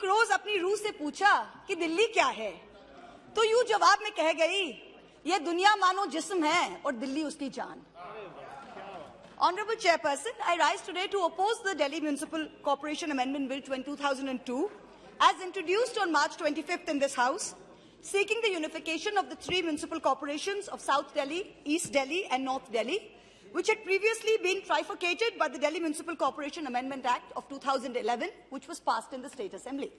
एक रोज अपनी रूह से पूछा कि दिल्ली क्या है, तो यूं जवाब में कह गई, ये दुनिया मानो जिस्म है और दिल्ली उसकी जान. Honorable Chairperson, I rise today to oppose the Delhi Municipal Corporation Amendment Bill 2002 as introduced on March 25th in this House, seeking the unification of the three municipal corporations of South Delhi, East Delhi and North Delhi, which had previously been trifurcated by the Delhi Municipal Corporation Amendment Act of 2011, which was passed in the State Assembly.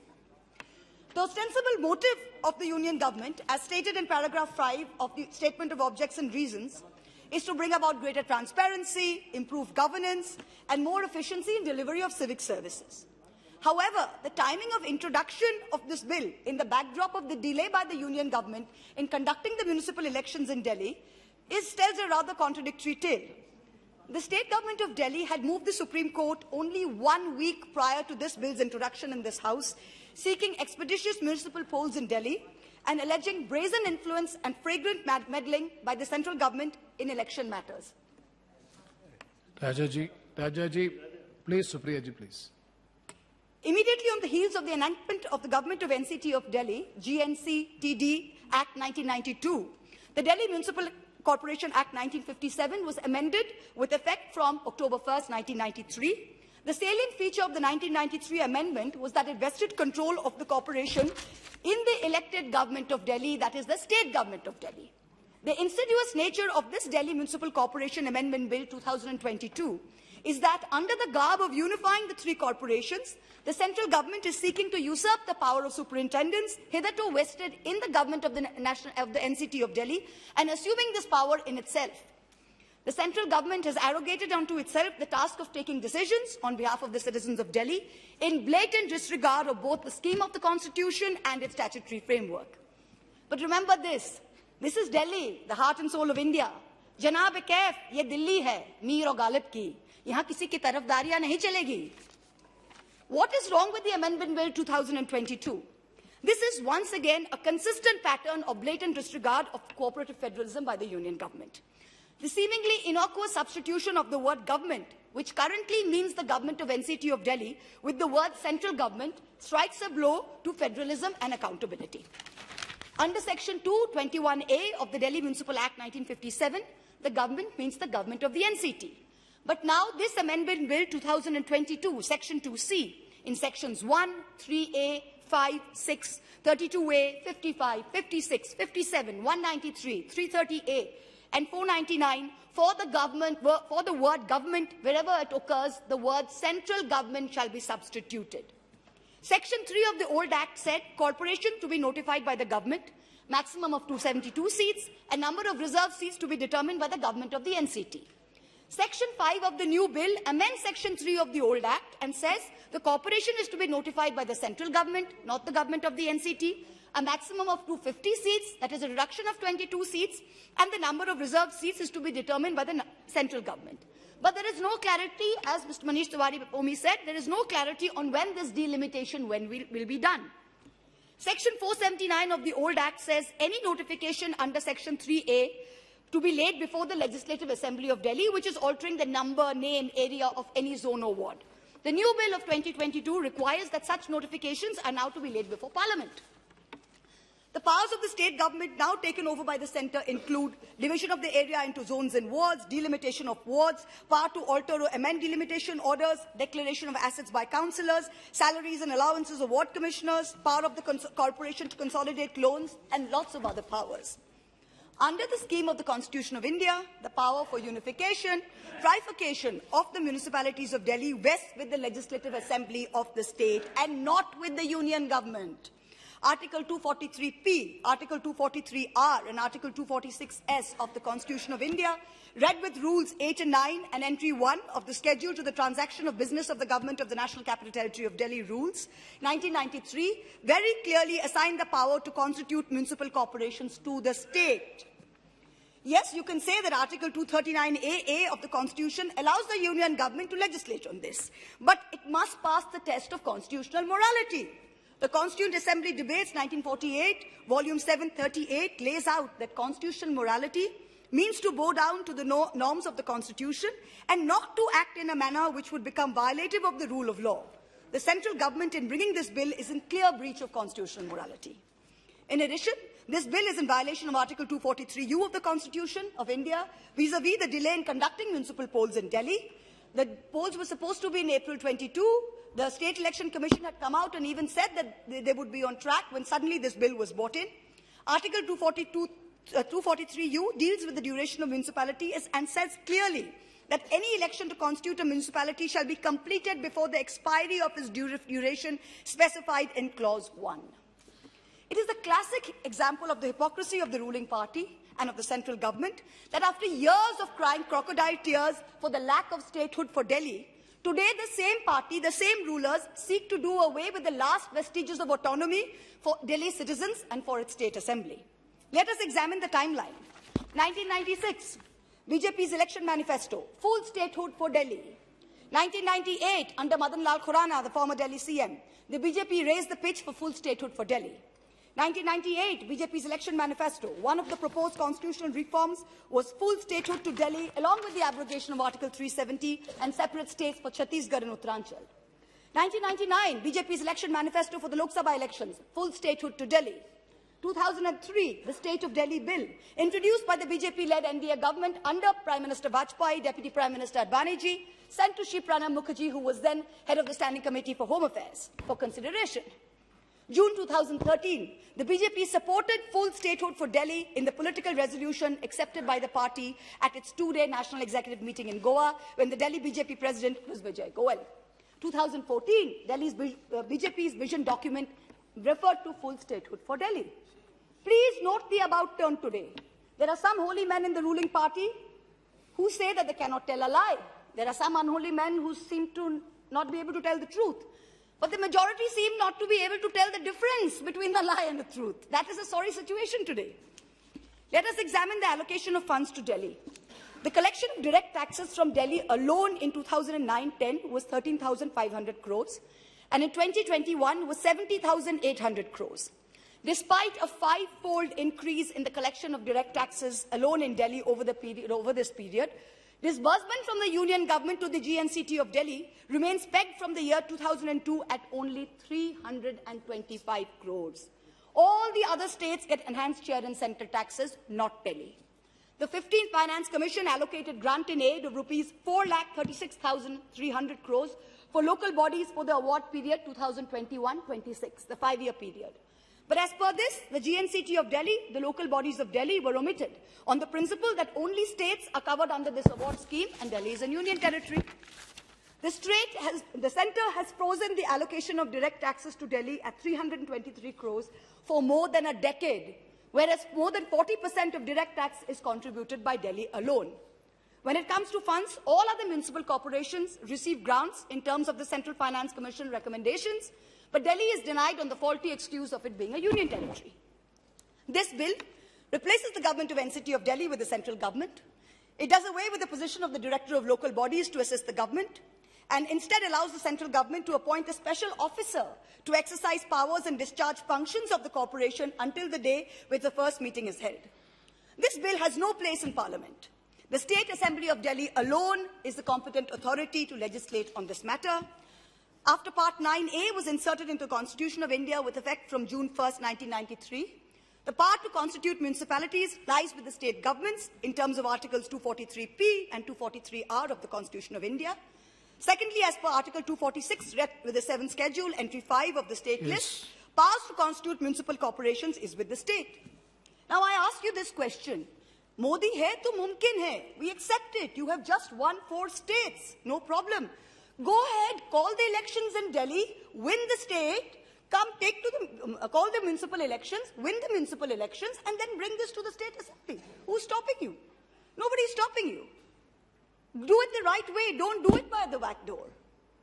The ostensible motive of the Union Government, as stated in paragraph 5 of the Statement of Objects and Reasons, is to bring about greater transparency, improve governance, and more efficiency in delivery of civic services. However, the timing of introduction of this bill in the backdrop of the delay by the Union Government in conducting the municipal elections in Delhi tells a rather contradictory tale. The State Government of Delhi had moved the Supreme Court only 1 week prior to this bill's introduction in this House, seeking expeditious municipal polls in Delhi and alleging brazen influence and flagrant meddling by the central government in election matters. Rajaji, please, Supriya ji, please. Immediately on the heels of the enactment of the Government of NCT of Delhi, GNC-TD Act 1992, the Delhi Municipal Corporation Act 1957 was amended with effect from October 1st, 1993. The salient feature of the 1993 amendment was that it vested control of the corporation in the elected government of Delhi, that is the state government of Delhi. The insidious nature of this Delhi Municipal Corporation Amendment Bill 2022 is that under the garb of unifying the three corporations, the central government is seeking to usurp the power of superintendents hitherto vested in the government of the NCT of Delhi and assuming this power in itself. The central government has arrogated unto itself the task of taking decisions on behalf of the citizens of Delhi in blatant disregard of both the scheme of the constitution and its statutory framework. But remember this is Delhi, the heart and soul of India. Janab-e-Kaif, ye Delhi hai, Mir aur Ghalib ki. Yahan kisi ki tarafdariyan nahi chalegi. What is wrong with the Amendment Bill 2022? This is once again a consistent pattern of blatant disregard of cooperative federalism by the Union Government. The seemingly innocuous substitution of the word government, which currently means the government of NCT of Delhi, with the word central government, strikes a blow to federalism and accountability. Under Section 221A of the Delhi Municipal Act 1957, the government means the government of the NCT. But now this Amendment Bill 2022, Section 2C, in Sections 1, 3A, 5, 6, 32A, 55, 56, 57, 193, 330A, and 499, for the word government, wherever it occurs, the word central government shall be substituted. Section 3 of the old Act said corporation to be notified by the government, maximum of 272 seats, and number of reserved seats to be determined by the government of the NCT. Section 5 of the new bill amends Section 3 of the old Act and says the corporation is to be notified by the central government, not the government of the NCT, a maximum of 250 seats, that is a reduction of 22 seats, and the number of reserved seats is to be determined by the central government. But there is no clarity, as Mr. Manish Tiwari before me said, there is no clarity on when this delimitation will be done. Section 479 of the old Act says any notification under Section 3A to be laid before the Legislative Assembly of Delhi, which is altering the number, name, area of any zone or ward. The new bill of 2022 requires that such notifications are now to be laid before Parliament. The powers of the state government now taken over by the centre include division of the area into zones and wards, delimitation of wards, power to alter or amend delimitation orders, declaration of assets by councillors, salaries and allowances of ward commissioners, power of the corporation to consolidate loans, and lots of other powers. Under the scheme of the Constitution of India, the power for unification, trifurcation of the municipalities of Delhi vests with the Legislative Assembly of the state and not with the Union Government. Article 243P, Article 243R and Article 246S of the Constitution of India, read with Rules 8 and 9 and Entry 1 of the Schedule to the Transaction of Business of the Government of the National Capital Territory of Delhi Rules, 1993, very clearly assign the power to constitute municipal corporations to the state. Yes, you can say that Article 239AA of the Constitution allows the Union Government to legislate on this, but it must pass the test of constitutional morality. The Constituent Assembly Debates 1948, Volume 738, lays out that constitutional morality means to bow down to the norms of the Constitution and not to act in a manner which would become violative of the rule of law. the central government in bringing this bill is in clear breach of constitutional morality. In addition, this bill is in violation of Article 243U of the Constitution of India vis-à-vis the delay in conducting municipal polls in Delhi. The polls were supposed to be in April 22. The State Election Commission had come out and even said that they would be on track when suddenly this bill was brought in. Article 243U deals with the duration of municipality and says clearly that any election to constitute a municipality shall be completed before the expiry of its duration specified in Clause 1. It is the classic example of the hypocrisy of the ruling party and of the central government that after years of crying crocodile tears for the lack of statehood for Delhi, today the same party, the same rulers seek to do away with the last vestiges of autonomy for Delhi citizens and for its state assembly. Let us examine the timeline. 1996, BJP's election manifesto, full statehood for Delhi. 1998, under Madan Lal Khurana, the former Delhi CM, the BJP raised the pitch for full statehood for Delhi. 1998, BJP's election manifesto, one of the proposed constitutional reforms was full statehood to Delhi along with the abrogation of Article 370 and separate states for Chhattisgarh and Uttaranchal. 1999, BJP's election manifesto for the Lok Sabha elections, full statehood to Delhi. 2003, the State of Delhi Bill, introduced by the BJP-led NDA government under Prime Minister Vajpayee, Deputy Prime Minister Banerjee, sent to Shri Pranab Mukherjee, who was then head of the Standing Committee for Home Affairs, for consideration. June 2013, the BJP supported full statehood for Delhi in the political resolution accepted by the party at its two-day national executive meeting in Goa, when the Delhi BJP president was Vijay Goel. 2014, BJP's vision document referred to full statehood for Delhi. Please note the about turn today. There are some holy men in the ruling party who say that they cannot tell a lie. There are some unholy men who seem to not be able to tell the truth. But the majority seem not to be able to tell the difference between the lie and the truth. That is a sorry situation today. Let us examine the allocation of funds to Delhi. The collection of direct taxes from Delhi alone in 2009-10 was 13,500 crores, and in 2021 was 70,800 crores. Despite a five-fold increase in the collection of direct taxes alone in Delhi over this period, disbursement from the union government to the GNCT of Delhi remains pegged from the year 2002 at only 325 crores. All the other states get enhanced share in central taxes, not Delhi. The 15th Finance Commission allocated grant in aid of rupees 4,36,300 crores for local bodies for the award period 2021-26, the 5-year period. But as per this, the GNCT of Delhi, the local bodies of Delhi, were omitted on the principle that only states are covered under this award scheme and Delhi is a union territory. The centre has frozen the allocation of direct taxes to Delhi at 323 crores for more than a decade, whereas more than 40% of direct tax is contributed by Delhi alone. When it comes to funds, all other municipal corporations receive grants in terms of the Central Finance Commission recommendations, but Delhi is denied on the faulty excuse of it being a union territory. This bill replaces the government of NCT of Delhi with the central government. It does away with the position of the director of local bodies to assist the government, and instead allows the central government to appoint a special officer to exercise powers and discharge functions of the corporation until the day which the first meeting is held. This bill has no place in Parliament. The State Assembly of Delhi alone is the competent authority to legislate on this matter. After Part 9A was inserted into the Constitution of India with effect from June 1st, 1993, the power to constitute municipalities lies with the state governments in terms of Articles 243P and 243R of the Constitution of India. Secondly, as per Article 246, read with the 7th Schedule, Entry 5 of the state list, powers to constitute municipal corporations is with the state. Now, I ask you this question. Modi hai to mumkin hai. We accept it. You have just won 4 states. No problem. Go ahead, call the elections in Delhi, win the state, call the municipal elections, win the municipal elections, and then bring this to the State Assembly. Who's stopping you? Nobody's stopping you. Do it the right way. Don't do it by the back door.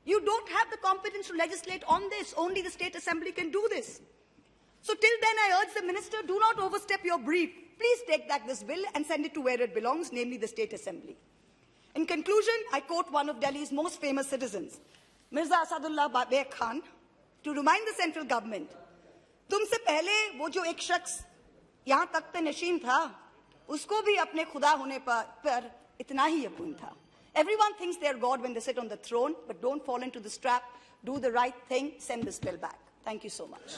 You don't have the competence to legislate on this. Only the State Assembly can do this. So till then, I urge the Minister, do not overstep your brief. Please take back this bill and send it to where it belongs, namely the State Assembly. In conclusion, I quote one of Delhi's most famous citizens, Mirza Asadullah Beg Khan, to remind the central government, तुमसे पहले वो जो एक शख्स यहाँ तख्त नशीन था, उसको भी अपने खुदा होने पर इतना ही यकीन था. Everyone thinks they are God when they sit on the throne, but don't fall into this trap do the right thing, send this bill back. Thank you so much.